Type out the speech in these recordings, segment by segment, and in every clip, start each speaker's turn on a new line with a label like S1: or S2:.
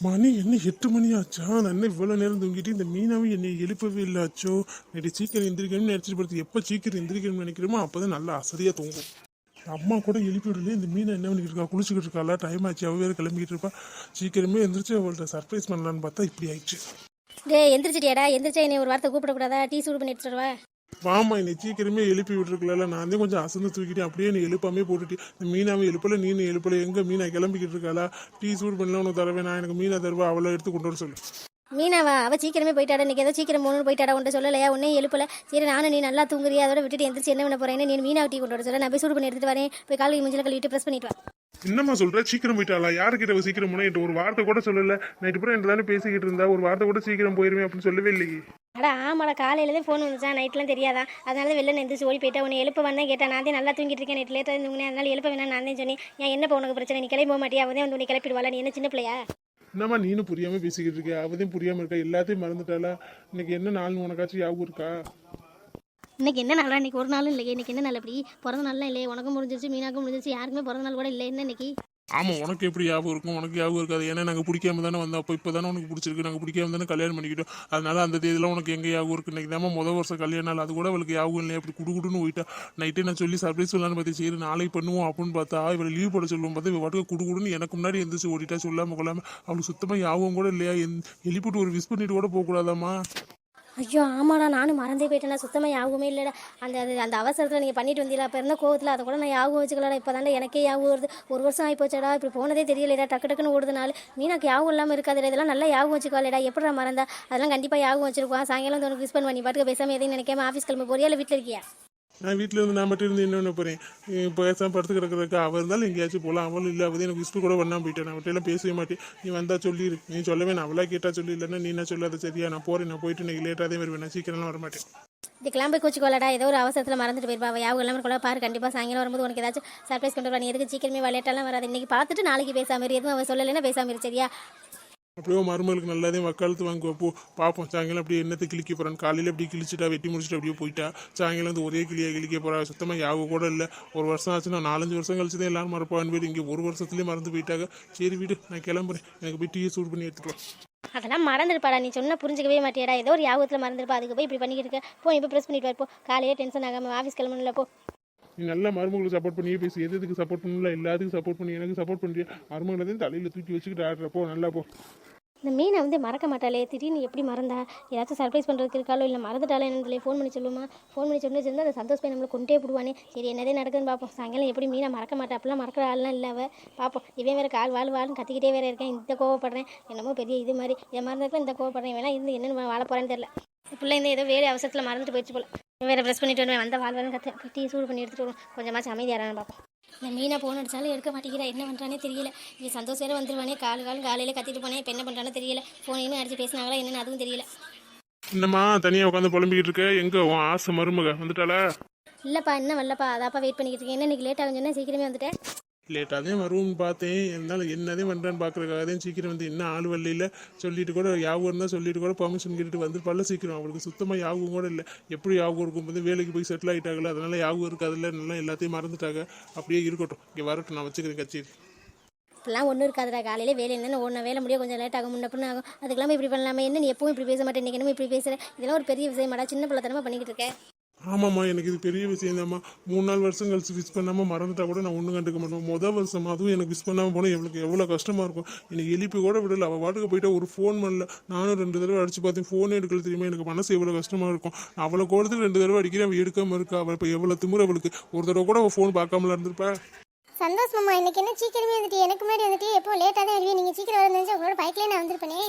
S1: மணி என்ன 8 மணி ஆச்சா? நான் என்ன இவ்வளோ நேரம் தூங்கிட்டு இந்த மீனாவும் என்னை எழுப்பவே இல்லை ஆச்சோ. நைட்டு சீக்கிரம் எந்திரிக்கணும்னு நினச்சிட்டு படுத்து எப்போ சீக்கிரம் எந்திரிக்கணும்னு நினைக்கிறோமோ அப்போ தான் நல்லா அசதியாக தூங்கும். அம்மா கூட எழுப்பி விடலையே. இந்த மீனை என்ன பண்ணிக்கிட்டு இருக்கா? குளிச்சுக்கிட்டு இருக்காளா? டைம் ஆச்சு, அவ வேறு கிளம்பிக்கிட்டு இருப்பா. சீக்கிரமே எந்திரிச்சு அவள்கிட்ட சர்ப்ரைஸ் பண்ணலான்னு பார்த்தா இப்படி ஆயிடுச்சு.
S2: எந்திரிச்சிட்டியாடா? எந்திரிச்சா என்னை ஒரு வார்த்தை கூப்பிடக்கூடாதா? டீ சூடு பண்ணி எடுத்துட்டு வா.
S1: வாமா, என்னை சீக்கிரமே எழுப்பி விட்டுருக்கல. நான் தான் கொஞ்சம் அசந்து தூக்கிட்டு அப்படியே நீ எழுப்பாமே போட்டுட்டு இந்த மீனாவை எழுப்பல, நீ எழுப்பல. எங்க மீனா கிளம்பிக்கிட்டு இருக்காளா? டீ சூடு பண்ணலாம் உனக்கு தரவே. நான் எனக்கு மீனா தருவா, அவளை எடுத்து கொண்டு வர சொல்லு.
S2: மீனாவா? அவள் சீக்கிரமே போயிட்டாடா. இன்னைக்கு ஏதோ சீக்கிரம் போகணும்னு போயிட்டாடா. உன்ட்ட சொல்லலையா? உன்னையும் எழுப்பல. சரி, நானும் நீ நல்லா தூங்குறியா, அதோட விட்டுட்டு எந்திரிச்சு என்ன பண்ண போறேன்னு நீ மீனாவை டீ கொண்டு வர சொல்ல. நான் போய் சூடு பண்ணி எடுத்துட்டு வரேன். போய் காலையில் மஞ்சள் கழுவிட்டு ப்ரெஸ் பண்ணிட்டு வா.
S1: என்னம்மா சொல்ற? சீக்கிரம் போயிட்டாளா? யாருக்கிட்ட சீக்கிரம் போனா? என்கிட்ட ஒரு வார்த்தை கூட சொல்லல. நைட்டு பூரா என்கிட்ட தானே பேசிக்கிட்டு இருந்தா. ஒரு வார்த்தை கூட சீக்கிரம் போயிருவேன் அப்படின்னு சொல்லவே இல்லையே.
S2: அடா ஆமாடா, காலையிலேயே ஃபோன் வந்துச்சா, நைட்லாம் தெரியாதா? அதனால தான் வெளில எந்திரிச்சு ஓடி போயிட்டா. உன்னை எழுப்ப வந்தேன் கேட்டா. நான் தான் நல்லா தூங்கிட்டு இருக்கேன், நைட் லேட்டாக இருந்தேன், அதனால எழுப்ப வேணாம் நான் தான் சொன்னேன். ஏன் என்னப்பா உனக்கு பிரச்சனை? நீ கிளம்பி போக மாட்டியா? அவன் வந்து உன்னை கிளப்பிடுவாளா? நீ என்ன சின்ன பிள்ளையா?
S1: என்னம்மா நீனும் புரியாம பேசிக்கிட்டு இருக்க? அவதையும் புரியாம இருக்கா? எல்லாத்தையும் மறந்துட்டாளா? இன்னைக்கு என்ன நாள் உனக்காச்சும் ஞாபகம் இருக்கா?
S2: இன்னைக்கு என்ன நாளா? இன்னைக்கு ஒரு நாளும் இல்லையே. இன்னைக்கு என்ன நாள்? அப்படி பிறந்த நாள்லாம் இல்லையே. உனக்கும் முடிஞ்சிருச்சு, மீனாக்கும் முடிஞ்சிருச்சு, யாருக்குமே பிறந்த நாள் கூட இல்லை. என்ன இன்னைக்கு?
S1: ஆமா, உனக்கு எப்படி ஞாபகம் இருக்கும்? உனக்கு ஞாபகம் இருக்காது. ஏன்னா நாங்கள் பிடிக்காம தானே வந்தோம். அப்போ இப்போ தானே உனக்கு பிடிச்சிருக்கு. நாங்கள் பிடிக்காம தானே கல்யாணம் பண்ணிக்கிட்டோம். அதனால அந்த தேதியெல்லாம் உனக்கு எங்கே ஞாபகம் இருக்கு? இன்னைக்கு தான் முதல் வருஷம் கல்யாணம் நாள். அது கூட அவளுக்கு ஞாபகம் இல்லையா? அப்படி குடுன்னு போயிட்டா. நைட்டே நான் சொல்லி சர்ப்ரைஸ் சொல்லலான்னு பார்த்து, சரி நாளைக்கு பண்ணுவோம் அப்படின்னு பார்த்தா இவளை லீவ் போட சொல்லுவோம் பார்த்தா இவ பாட்டுக்கு குடுன்னு எனக்கு முன்னாடி எந்திரிச்சு ஓடிட்டா. சொல்லாமல் கொள்ளாமல். அவளுக்கு சுத்தமாக ஞாபகம் கூட இல்லையா? எழுப்பிட்டு ஒரு விஷ் பண்ணிட்டு கூட போகக்கூடாதாம்மா?
S2: ஐயோ ஆமாடா, நானும் மறந்தே போயிட்டேன்னா. சுத்தமாக யாபகமே இல்லைடா. அந்த அவசரத்தில் நீங்கள் பண்ணிட்டு வந்தீங்களா? அப்போ இருந்த கோவத்தில் அதை கூட நான் யாபகம் வச்சுக்கலடா. இப்போ தாண்டா எனக்கே யாபகம் வருது. ஒரு வருஷம் ஆகி போச்சாடா. இப்படி போனதே தெரியலடா. டக்கு டக்குன்னு ஓடுதுனால மீனாக்கு யாபகம் இல்லாமல் இருக்காதுடா. இதெல்லாம் நல்லா யாபகம் வச்சுக்கோலடா. எப்படா மறந்தா? அதெல்லாம் கண்டிப்பாக யாபகம் வச்சிருக்கோம். சாயங்காலம் வந்து உனக்கு விஷ் பண்ணுவா. நீ பாட்டுக்கு பேசாமல் எதையும் நினைக்காம ஆஃபீஸ் கிளம்ப போறியா இல்லை வீட்டில் இருக்கியா?
S1: நான் வீட்டில் இருந்து நான் மட்டும் இருந்து என்ன போகிறேன்? பேசாமல் படுத்து கிடக்கிறதுக்கு அவள் இருந்தாலும் எங்கேயாச்சும் போகலாம். அவளும் இல்லை. அவள் எனக்கு விஸ்ட்டு கூட பண்ணாமல் போயிட்டேன். நான் அவட்டையெல்லாம் பேசவே மாட்டேன். நீ வந்தால் சொல்லிடு. நீ சொல்லவே நான் அவளாக கேட்டால் சொல்லி, இல்லைன்னா நீ என்ன சொல்லாத. சரியா? நான் போகிறேன். நான் போயிட்டு இன்னைக்கு லேட்டாகவே வருவேன். நான் சீக்கிரம்லாம் வர மாட்டேன்.
S2: இதுக்கெல்லாம் போய் கோச்சிக்கோலடா. ஏதோ ஒரு அவசரத்தில் மறந்துட்டு போயிருப்பா. அவள் யாபகம் இல்லாமல் கூட பாரு. கண்டிப்பாக சாயங்காலம் வரும்போது உனக்கு ஏதாச்சும் சர்ப்ரைஸ் கொண்டு வரா. நீ எதுக்கு சீக்கிரமே லேட்டாலாம் வராது. இன்னைக்கு பார்த்துட்டு நாளைக்கு பேசாமல் இரு. எதுவும் அவள் சொல்லலைன்னா பேசாமல் இரு. சரியா?
S1: அப்படியே மருமகளுக்கு நல்லாதே வக்காலத்து வாங்க போ. பார்ப்போம் சாயங்காலம் அப்படியே என்னத்தை கிழிக்க போகிறான்னு. காலையில் அப்படியே கிழிச்சிட்டா, வெட்டி முடிச்சுட்டு அப்படியே போயிட்டா. சாயங்காலம் வந்து ஒரே கிளியாக கிழிக்க போகிறா. சுத்தமாக யாவும் கூட இல்லை. ஒரு வருஷம் ஆச்சுன்னா 4-5 வருஷம் கழிச்சு தான் எல்லாரும் மறப்பான்னு போயிட்டு இங்கே ஒரு வருஷத்துலேயே மறந்து போயிட்டாங்க. சரி வீடு, நான் கிளம்புறேன். எனக்கு போய் டீயை சூடு பண்ணி எடுத்துக்கலாம்.
S2: அதெல்லாம் மறந்துருப்பாடா. நீ சொன்ன புரிஞ்சிக்கவே மாட்டியாடா. ஏதோ ஒரு யாபகத்தில் மறந்துருப்பா. அதுக்கு போய் இப்படி பண்ணிக்கிட்டு இருக்க. போ, இப்போ ப்ரெஸ் பண்ணிட்டு வரப்போ. காலையே டென்ஷன் ஆகாமல் ஆஃபீஸ் கிளம்பணும்ல. போ.
S1: நீ நல்லா மருமகளுக்கு சப்போர்ட் பண்ணியே பேசி. எதுக்கு சப்போர்ட் பண்ணல? எல்லாத்துக்கும் சப்போர்ட் பண்ணி எனக்கு சப்போர்ட் பண்ணுறியா? மருமகளையும் தலையில் தூக்கி வச்சுக்கிட்டு ஆடுறப்போ நல்லா போ.
S2: இந்த மீனை வந்து மறக்க மாட்டாளே. திடீர்னு எப்படி மறந்தா? ஏதாச்சும் சர்ப்ரைஸ் பண்ணுறதுக்கு இருக்காளோ இல்லை மறந்துட்டாலே என்னன்னு ஃபோன் பண்ணி சொல்லுமா? ஃபோன் பண்ணி சொன்னா அந்த சந்தோஷ் பையன் நம்மளை கொண்டே போடுவானே. சரி, என்னதே நடக்குதுன்னு பார்ப்போம். சாயங்காலம் எப்படி மீனை மறக்க மாட்டா? அப்படிலாம் மறக்கிற ஆள்லாம் இல்லை அவள். பார்ப்போம். இவன் வேறு கால் வாழ்னு கத்திக்கிட்டே வேறு இருக்கேன். இந்த கோவப்படுறேன் என்னமோ பெரிய இது மாதிரி. இதை மறந்துருக்கலாம். இந்த கோவப்படுறேன். வேணா இருந்து என்னென்னு வாழ போகிறேன்னு தெரியல. இப்படிலாம் இந்த ஏதோ வேறு அவசரத்தில் மறந்துட்டு போயிடுச்சு போல. வேறு ப்ரெஸ் பண்ணிட்டு வருவேன். வந்த வாழ்வான்னு கற்று டீ சூடு பண்ணி எடுத்துகிட்டு வருவோம். கொஞ்சமாச்சும் அமைதியாரான்னு பார்ப்போம். இந்த மீனை போன் அடிச்சாலும் எடுக்க மாட்டேங்கிறா. என்ன பண்ணுறானே தெரியல. இது சந்தோஷம் வேறு வந்துருவானே. காலையில் கத்திட்டு போனேன். இப்போ என்ன பண்ணுறானே தெரியல. ஃபோனையும் அடிச்சு பேசினாங்களா என்னன்னு அதுவும் தெரியல.
S1: என்னம்மா தனியாக உட்காந்து புலம்பிக்கிட்டு இருக்க? எங்கே உன் ஆசை மருமக வந்துட்டாளா?
S2: இல்லைப்பா, இன்னும் வரலப்பா. அதாப்பா வெயிட் பண்ணிக்கிட்டு இருக்கேன். என்ன இன்னைக்கு லேட் ஆகும் சொன்னா சீக்கிரமே வந்துட்டேன்.
S1: லேட்டாக தான் வருவோம்னு பார்த்தேன். இருந்தாலும் என்னதே பண்ணுறான்னு பார்க்குறக்காக தான் சீக்கிரம் வந்து என்ன ஆள் வரலையில் சொல்லிட்டு கூட யாவும் இருந்தால் சொல்லிட்டு கூட பர்மிஷன் கேட்டுட்டு வந்துருப்பால சீக்கிரம். அவளுக்கு சுத்தமாக யாவும் கூட இல்லை. எப்படி யாவும் இருக்கும் வந்து வேலைக்கு போய் செட்டில் ஆகிட்டாங்களோ அதனால யாவும் இருக்காதுல்ல. நல்லா எல்லாத்தையும் மறந்துட்டாங்க. அப்படியே இருக்கட்டும். இங்கே வரட்டும், நான் வச்சுக்கிறேன் கச்சேரி.
S2: இப்பெல்லாம் ஒன்றும் இருக்காதுடா. காலையில் வேலை என்னென்ன ஒன்று வேலை முடிய கொஞ்சம் லேட் ஆகும். முன்ன பின்ன ஆகும். அதுக்கெல்லாம் இப்படி பண்ணலாமே. என்ன நீ எப்பவும் இப்படி பேச மாட்டேன். இன்றைக்கி என்னமோ இப்படி பேசுகிறேன். இதெல்லாம் ஒரு பெரிய விஷயமாடா. சின்ன பிள்ளைத்தனமா பண்ணிக்கிட்டு இருக்கேன்.
S1: ஆமாம்மா, எனக்கு இது பெரிய விஷயம் தான்மா. 3-4 வருஷம் கழிச்சு விஸ் பண்ணாமல் மறந்துட்டா கூட நான் ஒன்றும் கண்டுக்க மாட்டேன். முதல் வருஷம் அதுவும் எனக்கு விஸ் பண்ணாமல் போனால் எவ்வளோ கஷ்டமாக இருக்கும். எனக்கு எழுப்பி கூட விடல. அவள் பாட்டுக்கு போயிட்டா. ஒரு ஃபோன் பண்ணல. நானும் 2 தடவை அடிச்சு பார்த்தேன். ஃபோனே எடுக்கல. தெரியுமா? எனக்கு மனசு எவ்வளோ கஷ்டமாக இருக்கும். அவளை கோலத்துக்கு 2 தடவை அடிக்கிறேன். அவள் எடுக்காமல் இருக்கா. அவள் இப்போ எவ்வளோ திமுறை அவளுக்கு. ஒரு தடவை கூட அவள் ஃபோன் பார்க்காமல இருந்திருப்பா.
S3: சந்தோஷ் மாமா, இன்னைக்கு என்ன சீக்கிரமே வந்துட்டு? எனக்கு முன்னாடி வந்துட்டு எப்போ லேட்டாக தான் வருவீங்க. நீங்கள் சீக்கிரம் வரணும்னு உங்களோட பைக்லேயே நான் வந்திருப்பேனே.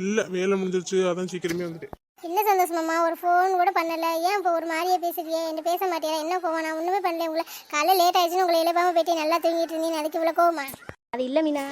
S1: இல்லை, வேலை முடிஞ்சிருச்சு. அதான் சீக்கிரமே வந்துட்டேன்.
S3: இல்லை சந்தோஷ் மாமா, ஒரு ஃபோன் கூட பண்ணலை. ஏன் இப்போ ஒரு மாதிரியே பேசுறியே? என்ன பேச மாட்டேன். என்ன கோவம்? நான் ஒன்றுமே பண்ணல. உங்களை காலையில் லேட் ஆயிடுச்சுன்னு உங்களை எழுப்பாமல் போயிட்டு நல்லா தூங்கிட்டு இருந்தீங்க. அதுக்கு இவ்வளோ கோவமா?
S2: அது இல்லை மீனா.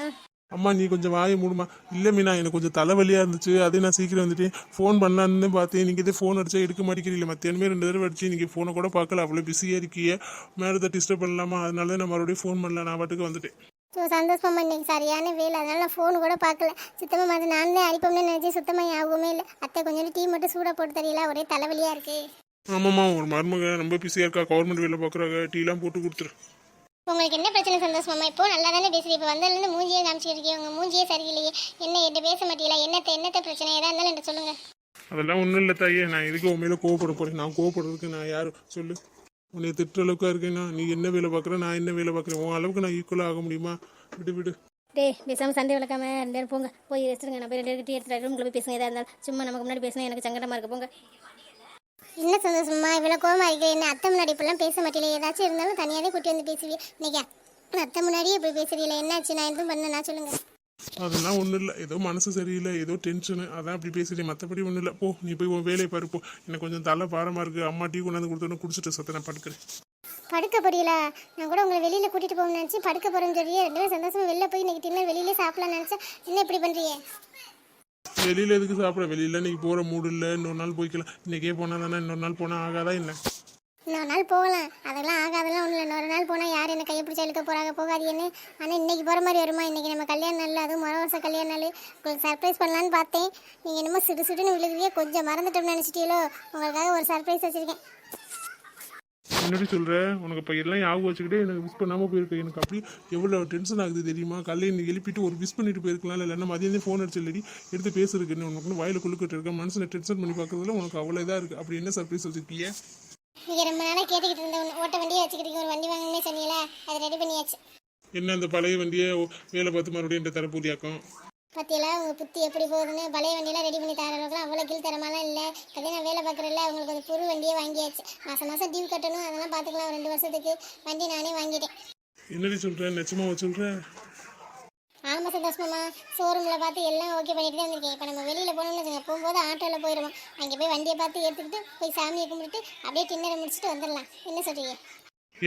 S1: அம்மா நீ கொஞ்சம் வாயை மூடுமா. இல்லை மீனா, எனக்கு கொஞ்சம் தலைவலியாக இருந்துச்சு. அதே நான் சீக்கிரம் வந்துட்டேன். ஃபோன் பண்ணலான்னு பார்த்தேன். நீங்கள் இதே ஃபோன் அடிச்சா எடுக்க மாட்டேங்கிறீங்க. மத்தியானமே 2 தடவை அடிச்சு நீங்கள் ஃபோனை கூட பார்க்கல. அவ்வளோ பிஸியாக இருக்கீங்க. மேடத்தை டிஸ்டர்ப் பண்ணலாமா? அதனால நான் மறுபடியும் ஃபோன் பண்ணல. நான் பாட்டுக்கு வந்துட்டேன்.
S3: ஸோ சந்தோஷ் மாமா, இன்னைக்கு சரியான வேலை. அதனால நான் ஃபோன் கூட பார்க்கல. சுத்தமாக மாதிரி நான் தான் அடிப்போம்னு நினச்சி சுத்தமாக யாவுமே இல்லை. அத்தை கொஞ்சம் டீ மட்டும் சூடாக போட்டு தெரியல. ஒரே தலைவலியாக இருக்குது.
S1: ஆமாம்மா, ஒரு மருமக ரொம்ப பிஸியாக இருக்கா. கவர்மெண்ட் வேலை பார்க்குறாங்க. டீலாம் போட்டு கொடுத்துரு.
S3: உங்களுக்கு என்ன பிரச்சனை சந்தோஷ் மாமா? இப்போ நல்லா தானே பேசுறீங்க. இப்போ வந்ததுலேருந்து மூஞ்சியே காமிச்சிட்டு இருக்கீங்க. உங்க மூஞ்சியே சரியில்லையே. என்ன என்கிட்ட பேச மாட்டீங்களா? என்னத்த பிரச்சனை ஏதா இருந்தாலும் என்கிட்ட சொல்லுங்க.
S1: அதெல்லாம் ஒன்றும் இல்லை தாயே. நான் எதுக்கு உன் மேலே கோவப்பட போகிறேன்? நான் கோவப்படுறதுக்கு நான் யார் சொல்லு? உன்னை திட்டுற அளவுக்கா இருக்கேன்னா நீ என்ன வேலை பார்க்குற, நான் என்ன வேலை பார்க்குறேன்? உன் அளவுக்கு நான் ஈக்குவலாக ஆக முடியுமா? விடு விடு.
S2: டேய் பேசாமல் சண்டை விளக்காம 2 பேரும் போங்க, போய் ரெஸ்ட்டுங்க. நான் போய் 2 பேருக்கு டீ எடுத்துட்டு ரூம்ல போய் பேசுங்க. எதாக இருந்தாலும் சும்மா நமக்கு முன்னாடி பேசினா எனக்கு சங்கடமாக இருக்கு. போங்க.
S3: என்ன சந்தோஷமா இவ்வளோ கோவமா இருக்கு? என்ன அத்தை முன்னாடி இப்பெல்லாம் பேச மாட்டேல? ஏதாச்சும் இருந்தாலும் தனியாகவே கூட்டி வந்து பேசுவீ. இன்னைக்கு அத்தை முன்னாடியே இப்படி பேசுறீங்களா? என்னாச்சு? நான் எதுவும் பண்ணேன்னா சொல்லுங்க.
S1: அதெல்லாம் ஒன்றும் இல்லை, ஏதோ மனசு சரியில்லை, ஏதோ டென்ஷனு, அதான் அப்படி பேசுகிறேன். மற்றபடி ஒன்றும் இல்லை. போ, நீ போய் உன் வேலையை பாரு. போ, எனக்கு கொஞ்சம் தலை பாரமாக இருக்குது. அம்மா டீ கொண்டாந்து கொடுத்தோன்னு குடிச்சிட்டு சத்த நான் படுக்கிறேன்.
S3: படுக்க போறீங்களா? நான் கூட உங்களை வெளியில கூட்டிட்டு போகணும்னு நினைச்சு படுக்க போறேன்னு சொல்லி 2 பேரும் சந்தோஷமா வெளில போய் இன்னைக்கு டின்னர் வெளியிலே சாப்பிடலாம்னு நினைச்சா என்ன இப்படி பண்றீங்க?
S1: வெளியில் எதுக்கு சாப்பிட? வெளியில் இன்னைக்கு போகிற மூடு இல்லை. இன்னொரு நாள் போய்க்கலாம். இன்றைக்கே போனால் தானே, இன்னொரு நாள் போனால் ஆகாதா என்ன?
S3: இன்னொரு நாள் போகலாம், அதெல்லாம் ஆகாதெல்லாம் ஒன்றும் இல்லை. இன்னொரு நாள் போனால் யார் என்ன கையை பிடிச்சா இழுக்க போகிறாங்க? போகாது என்ன. ஆனால் இன்னைக்கு போகிற மாதிரி வருமா? இன்னைக்கு நம்ம கல்யாண நாள், அதுவும் மொதல் வருஷம் கல்யாண நாள். உங்களுக்கு சர்ப்ரைஸ் பண்ணலான்னு பார்த்தேன். நீங்கள் என்னமோ சிடுன்னு விழுகுவே, கொஞ்சம் மறந்துட்டோம்னு நினச்சிட்டீங்களோ? உங்களுக்காக ஒரு சர்ப்ரைஸ் வச்சுருக்கேன்.
S1: என்னடி சொல்கிற? உனக்கு இப்போ எல்லாம் ஞாபகம் வச்சுக்கிட்டே எனக்கு விஷ் பண்ணாமல் போயிருக்கு. எனக்கு அப்படி எவ்வளோ டென்ஷன் ஆகுது தெரியுமா? காலையில் நீ எழுப்பிட்டு ஒரு விஷ் பண்ணிட்டு போயிருக்கலாம். இல்லைன்னா மதியம் ஃபோன் அடிச்சு இல்லடி எடுத்து பேசுறதுக்கு என்ன உனக்கு வாயில் குழுக்கிட்டு இருக்கேன். மனசில் டென்ஷன் பண்ணி பார்க்கறதுல உனக்கு அவ்வளோ இதாக இருக்குது. அப்படி என்ன சர்ப்ரைஸ் வச்சுருக்கிய?
S3: நீங்கள் ரொம்ப நாளாக கேட்டுக்கிட்டு இருந்த ஓட்ட வண்டியை வச்சுக்கிட்டு ஒரு வண்டி வாங்கணுன்னே சொன்னீங்களா? அதை ரெடி பண்ணியாச்சு.
S1: என்ன அந்த பழைய வண்டியை வேலை பார்த்து மறுபடியும் என்ற தரப்பூதியாக்கும்?
S3: பற்றியெல்லாம் உங்கள் புத்தி எப்படி போகுதுன்னு. பழைய வண்டியெல்லாம் ரெடி பண்ணி தர அளவுக்குலாம் அவ்வளோ கீழ் தரமாலாம் இல்லை. அதே நான் வேலை பார்க்குறேன்ல, உங்களுக்கு ஒரு புது வண்டியே வாங்கியாச்சு. மாதம் டியூ கட்டணும், அதெல்லாம் பார்த்துக்கலாம். 2 வருஷத்துக்கு வண்டி நானே வாங்கிட்டேன்.
S1: என்னடி சொல்கிறேன்? நிச்சயமாக சொல்கிறேன்?
S3: ஆமாம் சந்தோஷமா. ஷோரூமில் பார்த்து எல்லாம் ஓகே பண்ணிட்டு தான் வந்திருக்கேன். இப்போ நம்ம வெளியில் போகணும்னு வச்சுங்க, போகும்போது ஆட்டோவில் போயிடுவோம். அங்கே போய் வண்டியை பார்த்து ஏற்றுக்கிட்டு போய் சாமியை கும்பிட்டு அப்படியே டின்னரை முடிச்சுட்டு வந்துடலாம். என்ன சொல்கிறீங்க?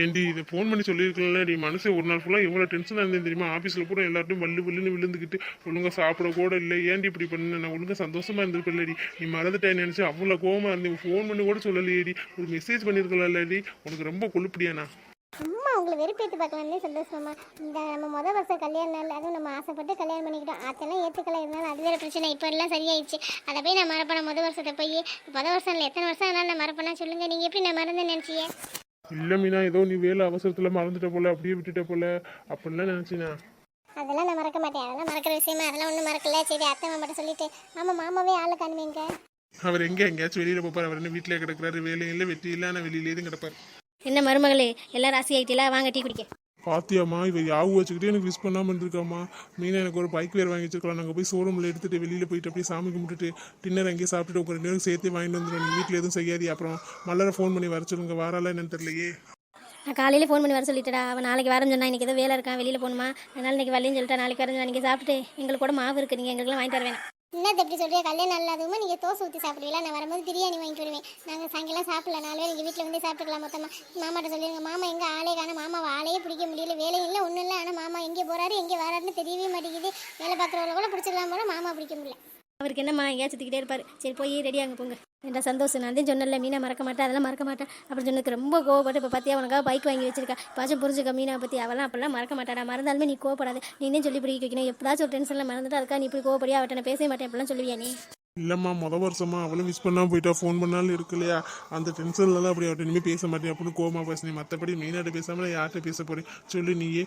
S1: ஏண்டி இதை ஃபோன் பண்ணி சொல்லியிருக்கல? நீ மனசு ஒரு நாள் ஃபுல்லாக எவ்வளோ டென்ஷனாக இருந்தேன் தெரியுமா? ஆஃபீஸில் கூட எல்லார்ட்டும் வல்லுன்னு விழுந்துக்கிட்டு ஒழுங்காக சாப்பிட கூட இல்லை. ஏன்டி இப்படி பண்ண? நான் ஒழுங்காக சந்தோஷமாக இருந்திருக்கலடி. நீ மறந்துட்டேன்னு நினச்சி அவ்வளோ கோவமாக இருந்தேன். ஃபோன் பண்ணி கூட சொல்லலையேடி. ஒரு மெசேஜ் பண்ணியிருக்கலாம்லடி. உனக்கு ரொம்ப கொழுப்படியாண்ணா.
S3: அம்மா உங்களை வெறுப்பேற்று பார்க்கலாம்னே சந்தோஷமா. இந்த நம்ம மொதல் வருஷம் கல்யாண நாள், அதுவும் நம்ம ஆசைப்பட்டு கல்யாணம் பண்ணிக்கிட்டோம். அதெல்லாம் ஏற்றுக்கலாம். இருந்தாலும் அது வேறு பிரச்சனை. இப்போ எல்லாம் சரியாயிடுச்சு. அதை போய் நான் மறப்பேன். மொதல் வருஷத்தை போய் மொதல் வருஷம் இல்லை, எத்தனை வருஷம் ஆனாலும் நான் மறப்பேன்னா சொல்லுங்கள். நீங்கள் எப்படி நான் மறந்தேன்னு நினச்சியே?
S1: இல்லை மீனா, ஏதோ நீ வேலை அவசரத்தில் மறந்துட்ட போல, அப்படியே விட்டுட்ட போல அப்படின்லாம் நினச்சினா?
S3: அதெல்லாம் நான் மறக்க மாட்டேன். அதெல்லாம் மறக்கிற விஷயமா? அதெல்லாம் ஒன்றும் மறக்கல. சரி, அத்தை மாமாட்ட சொல்லிட்டு. ஆமாம், மாமாவே ஆளை காணுவீங்க.
S1: அவர் எங்கேயாச்சும் வெளியில் போப்பார். அவர் என்ன வீட்டிலே கிடக்குறாரு? வேலையில் வெற்றி இல்லை, ஆனால் வெளியிலே தான் கிடப்பார்.
S2: என்ன மருமகளே, எல்லாம் ராசி ஆகிட்டீங்களா? வாங்க டீ குடிக்க.
S1: பாத்தியாம்மா, இவ யாவும் வச்சுக்கிட்டே எனக்கு விஷ் பண்ணாமல் இருந்திருக்காம்மா. மீனா எனக்கு ஒரு பைக் வேறு வாங்கி வச்சிருக்கலாம். நாங்கள் போய் ஷோரூமில் எடுத்துகிட்டு வெளியில் போயிட்டு அப்படியே சாமி கும்பிட்டுட்டு டின்னர் அங்கேயே சாப்பிட்டுட்டு உங்கள் 2 பேரும் சேர்த்து வாங்கிட்டு வந்துடும். நீங்கள் வீட்டில் எதுவும் செய்யாதி. அப்புறம் மலரை ஃபோன் பண்ணி வர சொல்லுங்க. வாரால என்னன்னு தெரியலையே.
S2: நான் காலையில் ஃபோன் பண்ணி வர சொல்லிட்டடா. அவன் நாளைக்கு வரேன்னு சொன்னா. இன்றைக்கி ஏதோ வேலை இருக்கான், வெளியில் போகணுமா, அதனால் இன்றைக்கி வரலன்னு சொல்லிட்டா. நாளைக்கு வரேன். நீங்கள் சாப்பிட்டு எங்களுக்கு கூட மாவு இருக்குது, நீங்கள் எங்களுக்குலாம் வாங்கிட்டு வர வேணாம்.
S3: என்னது எப்படி சொல்கிறீங்க? கல்யாணம் இல்லாதவங்க நீங்கள் தோசை ஊற்றி சாப்பிடுவீங்களா? நான் வரும்போது பிரியாணி வாங்கிட்டு வருவேன். நாங்கள் சாயங்காலம் சாப்பிடல. 4 பேர் எங்கள் வீட்டில் வந்து சாப்பிட்டுக்கலாம் மொத்தமாக. மாமாட்ட சொல்லிடுங்க. மாமா எங்கே ஆளே காண. மாமாவை ஆளையே பிடிக்க முடியல. வேலையும் இல்லை, ஒன்றும் இல்லை. ஆனால் மாமா எங்கே போகிறாரு எங்கே வராருன்னு தெரியவே மாட்டேங்குது. வேலை பார்க்குறவங்கள கூட பிடிச்சிக்கலாம் போல, மாமா பிடிக்க முடியல.
S2: அவருக்கு என்னம்மா எங்கேயா சுற்றிக்கிட்டே இருப்பார். சரி போய் ரெடியாங்க போங்க. என்ற சந்தோஷம் நான் தான் சொன்னல, மீனா மறக்க மாட்டேன், அதெல்லாம் மறக்க மாட்டேன் அப்படின்னு சொன்னதுக்கு ரொம்ப கோவப்பட்டு. இப்போ பார்த்தியா உனக்காக பைக் வாங்கி வச்சிருக்கா. பாச்சும் புரிஞ்சுக்க மீனா பற்றி. அவெல்லாம் அப்பெல்லாம் மறக்க மாட்டாடா. மறந்தாலுமே நீ கோவப்படாது. நீ தான் சொல்லி பிடிக்க வைக்கணும். எப்படாச்சும் ஒரு டென்ஷனில் மறந்துட்டு அதுக்காக நீ இப்படி கோவப்படியா அவட்ட நான் பேசவே மாட்டேன் அப்படிலாம் சொல்லுவியா நீ?
S1: இல்லைம்மா, மொதல் வருஷமா அவளும் விஷ் பண்ணாமல் போயிட்டா. ஃபோன் பண்ணாலும் இருக்கு இல்லையா, அந்த டென்ஷன்லாம் அப்படி அவட்ட இனிமேல் பேச மாட்டேன் அப்படின்னு கோவமாக பேசினேன். மற்றபடி மீனாட்ட பேசாமல் நான் யார்கிட்ட பேச போகிறேன் சொல்லி? நீயே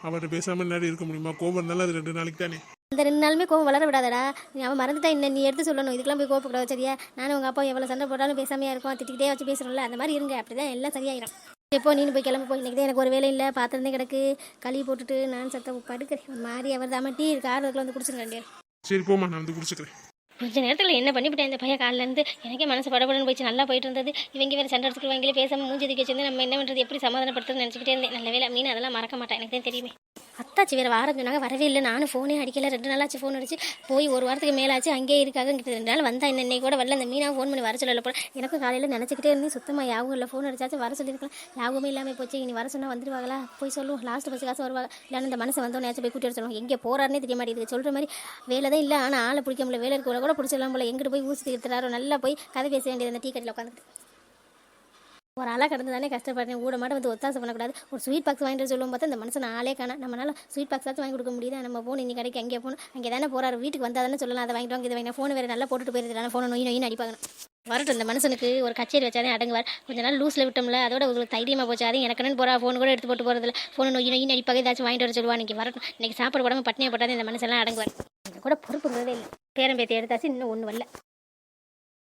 S1: அவட்ட பேசாமல் நேரம் இருக்க முடியுமா? கோவம் இருந்தாலும் அது 2 நாளைக்கு தானே.
S2: அந்த 2 நாளுமே கோவம் வளர விடாதடா. நீ அவன் மறந்துட்டா இன்னும் நீ எடுத்து சொல்லணும். இதுக்கெல்லாம் போய் கோவப்படாது சரியா? நானும் உங்கள் அப்பா எவ்வளோ சண்டை போட்டாலும் பேசாமையாக இருக்கும். திட்டிக்கிட்டே வச்சு பேசுகிறோம்ல, அந்த மாதிரி இருங்க. அப்படி தான் எல்லாம் சரியாயிடும். எப்போ நீனு போய் கிளம்பி போய். இன்றைக்கி தான் எனக்கு ஒரு வேலை இல்லை. பாத்திரந்தே கிடக்கு, கழுவி போட்டுட்டு நான் சத்த படுக்கிறேன். ஒரு மாதிரி அவர் தாம டீ இருக்கு, ஆர்வத்தில் வந்து குடிச்சுங்க.
S1: சரி போமா, நான் வந்து குடிச்சுக்கிறேன்.
S2: கொஞ்ச நேரத்தில் என்ன பண்ணிவிட்டேன் இந்த பையன். காலிலேருந்து எனக்கே மனசு படபடன்னு போயிடுச்சு. நல்லா போயிட்டு இருந்தது. இவங்க வேறு சண்டை எடுத்துக்கு வாங்கி பேசாமல் மூஞ்சி தூக்கி வச்சிருந்து நம்ம என்ன பண்ணுறது, எப்படி சமாதானப்படுத்துறதுன்னு நினச்சிக்கிட்டே இருந்தேன். நல்ல வேலை மீன் அதெல்லாம் மறக்க மாட்டேன். எனக்கு தான் தெரியுமே. அத்தாச்சி வேறு வாரம் சொன்னாங்க, வரவே இல்லை. நானும் ஃபோனே அடிக்கல. 2 நாளாச்சு ஃபோன் அடிச்சு. போய் 1 வாரத்துக்கு மேலாச்சு. அங்கேயே இருக்காங்க. 2 நாள் வந்தா இன்னைக்கு கூட வரல. அந்த மீனா ஃபோன் பண்ணி வர சொல்லல போல. எனக்கும் காலையில் நினச்சிக்கிட்டே இருந்தேன். சுத்தமாக யாவும் இல்லை. ஃபோன் அடிச்சாச்சும் வர சொல்லியிருக்கலாம். யாவுமே இல்லாமல் போச்சு. இனி வர சொன்னால் வந்துடுவாங்களா? போய் சொல்லுவோம். லாஸ்ட் பஸ் காசு வருவாங்க. இல்லைன்னா இந்த மனசை வந்தோன்னே போய் கூட்டிட்டு சொல்லுவோம். எங்கே போகிறாருன்னே தெரிய மாட்டேங்குது. சொல்கிற மாதிரி வேலை தான் இல்லை. ஆனால் ஆளை பிடிக்க முடியல. வேலை இருக்க கூட பிடிச்சிடலாம் போல. எங்கிட்ட போய் ஊசி எடுத்துறாரோ. நல்லா போய் கதை பேச வேண்டியது அந்த டீ கட்டில் உட்காந்துட்டு. ஒரு ஆளாக கடந்து தானே கஷ்டப்படுறேன், ஊட மாட்ட வந்து ஒத்தாசை பண்ணக்கூடாது. ஒரு ஸ்வீட் பாக்ஸ் வாங்கிட்டு வர சொல்லுவோம் பார்த்தா இந்த மனுஷன் ஆளே காணா. நம்மளால ஸ்வீட் பாக்ஸாச்சும் வாங்கி கொடுக்க முடியுதா? நம்ம போன் இன்னி கடைக்கு அங்கே போகணும், அங்கே தானே போகிறாரு, வீட்டுக்கு வந்தால் தானே சொல்லலாம் அதை வாங்கிட்டு வாங்க இது வாங்க. ஃபோன் வேறு நல்லா போட்டுட்டு போயிருந்தாலும் ஃபோனை நோய் அடிப்பாங்க. வரட்டும், இந்த மனுஷனுக்கு ஒரு கச்சேரி வச்சாதே அடங்குவார். கொஞ்ச நாள் லூஸில் விட்டோம்ல, அதோட உங்களுக்கு தைரியமாக போச்சு. அதையும் எனக்குன்னு போகிறா, ஃபோன் கூட எடுத்து போட்டு போகிறதில்ல, ஃபோனை நோய் அடிப்பாக ஏதாச்சும் வாங்கிட்டு வர சொல்லுவா. இன்றைக்கி வரட்டும், இன்றைக்கி சாப்பாடு உடம்பு பட்டினியாக போட்டாதே இந்த மனுஷெல்லாம் அடங்குவார். கூட பொறுப்புங்கிறதே இல்லை. பேரம்பேத்தி எடுத்தாச்சு, இன்னும் ஒன்று வரல.